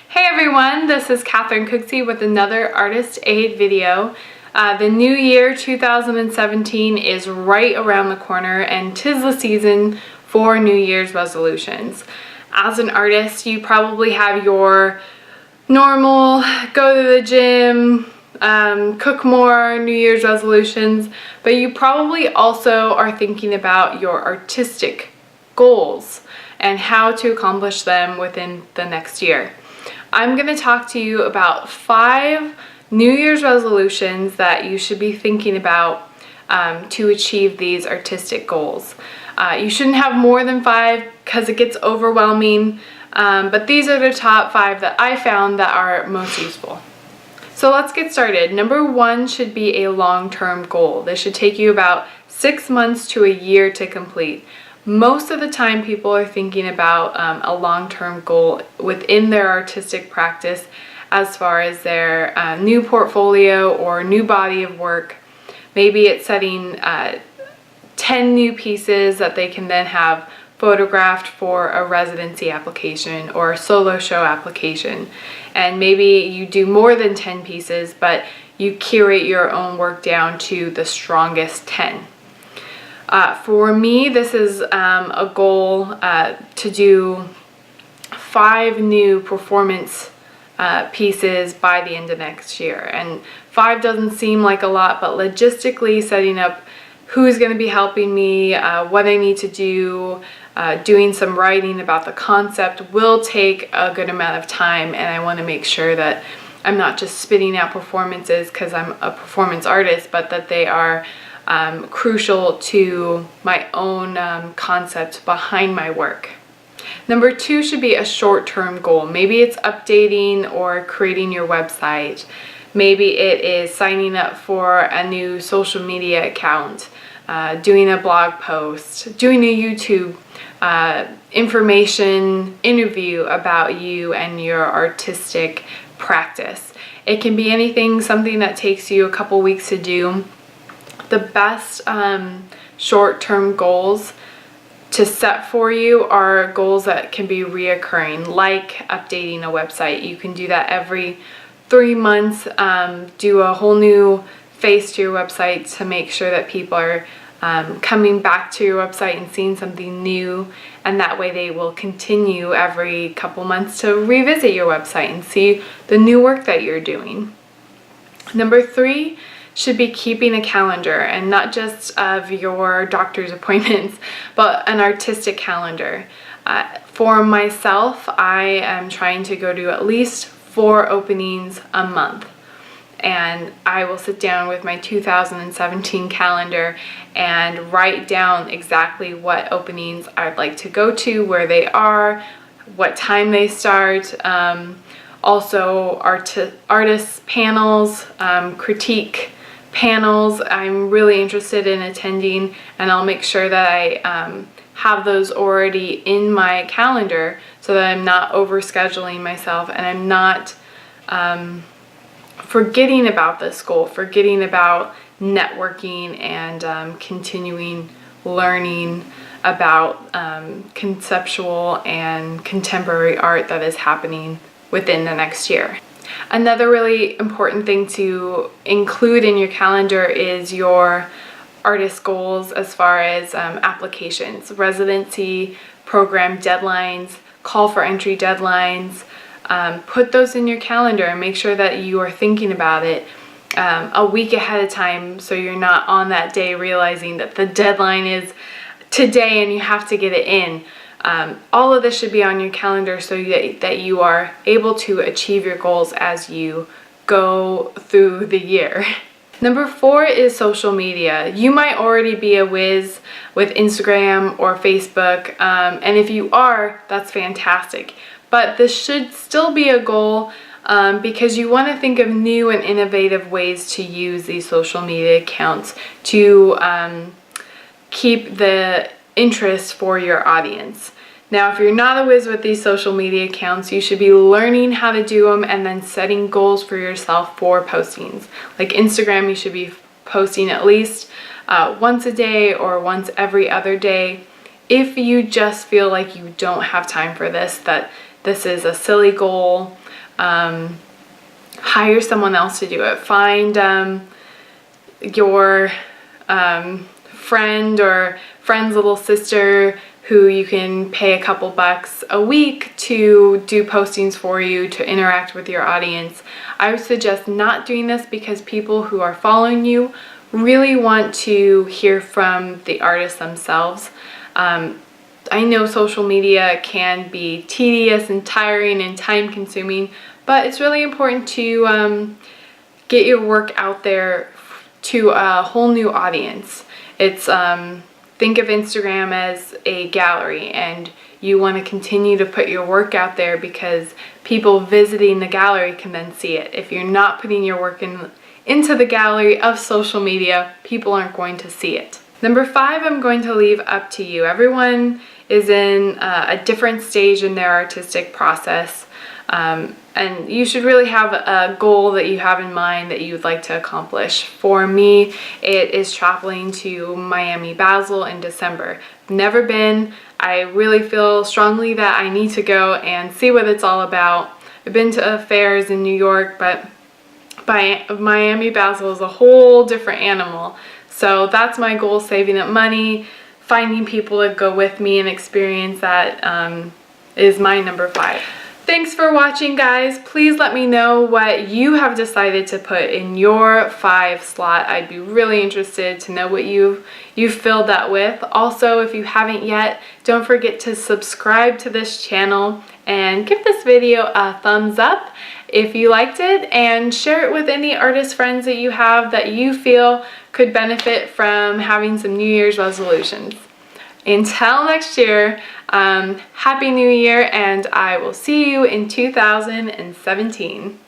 Hey everyone, this is Catherine Cooksey with another Artist Aid video. The new year 2017 is right around the corner and 'tis the season for New Year's resolutions. As an artist, you probably have your normal go to the gym, cook more New Year's resolutions, but you probably also are thinking about your artistic goals and how to accomplish them within the next year. I'm going to talk to you about 5 New Year's resolutions that you should be thinking about to achieve these artistic goals. You shouldn't have more than 5 because it gets overwhelming, but these are the top 5 that I found that are most useful. So let's get started. Number 1 should be a long-term goal. This should take you about 6 months to a year to complete. Most of the time people are thinking about a long-term goal within their artistic practice as far as their new portfolio or new body of work. Maybe it's setting 10 new pieces that they can then have photographed for a residency application or a solo show application. And maybe you do more than 10 pieces, but you curate your own work down to the strongest 10. For me, this is a goal to do 5 new performance pieces by the end of next year. And 5 doesn't seem like a lot, but logistically setting up who's going to be helping me, what I need to do, doing some writing about the concept will take a good amount of time, and I want to make sure that I'm not just spitting out performances because I'm a performance artist, but that they are crucial to my own concept behind my work. Number 2 should be a short-term goal. Maybe it's updating or creating your website. Maybe it is signing up for a new social media account, doing a blog post, doing a YouTube information interview about you and your artistic practice. It can be anything, something that takes you a couple weeks to do. The best short-term goals to set for you are goals that can be reoccurring, like updating a website. You can do that every 3 months, do a whole new face to your website to make sure that people are coming back to your website and seeing something new, and that way they will continue every couple months to revisit your website and see the new work that you're doing. Number 3 should be keeping a calendar, and not just of your doctor's appointments, but an artistic calendar. For myself, I am trying to go to at least 4 openings a month, and I will sit down with my 2017 calendar and write down exactly what openings I'd like to go to, where they are, what time they start. Also artist panels, critique panels I'm really interested in attending, and I'll make sure that I have those already in my calendar so that I'm not overscheduling myself and I'm not forgetting about this goal, forgetting about networking and continuing learning about conceptual and contemporary art that is happening within the next year. Another really important thing to include in your calendar is your artist goals as far as applications, residency program deadlines, call for entry deadlines. Put those in your calendar and make sure that you are thinking about it a week ahead of time, so you're not on that day realizing that the deadline is today and you have to get it in. All of this should be on your calendar so that you are able to achieve your goals as you go through the year. Number 4 is social media. You might already be a whiz with Instagram or Facebook, and if you are, that's fantastic. But this should still be a goal because you want to think of new and innovative ways to use these social media accounts to keep the interest for your audience. Now, if you're not a whiz with these social media accounts, you should be learning how to do them and then setting goals for yourself for postings. Like Instagram, you should be posting at least once a day or once every other day. If you just feel like you don't have time for this, that this is a silly goal, hire someone else to do it. Find your friend or friend's little sister who you can pay a couple bucks a week to do postings for you, to interact with your audience. I would suggest not doing this because people who are following you really want to hear from the artists themselves. I know social media can be tedious and tiring and time consuming, but it's really important to get your work out there to a whole new audience. It's think of Instagram as a gallery, and you want to continue to put your work out there because people visiting the gallery can then see it. If you're not putting your work into the gallery of social media, people aren't going to see it. Number 5, I'm going to leave up to you. Everyone is in a different stage in their artistic process, and you should really have a goal that you have in mind that you would like to accomplish. For me, it is traveling to Miami Basel in December. Never been. I really feel strongly that I need to go and see what it's all about. I've been to fairs in New York, but Miami Basel is a whole different animal. So that's my goal, saving up money, finding people to go with me and experience that is my number 5. Thanks for watching, guys. Please let me know what you have decided to put in your 5 slot. I'd be really interested to know what you've filled that with. Also, if you haven't yet, don't forget to subscribe to this channel and give this video a thumbs up if you liked it, and share it with any artist friends that you have that you feel could benefit from having some New Year's resolutions. Until next year, Happy New Year, and I will see you in 2017.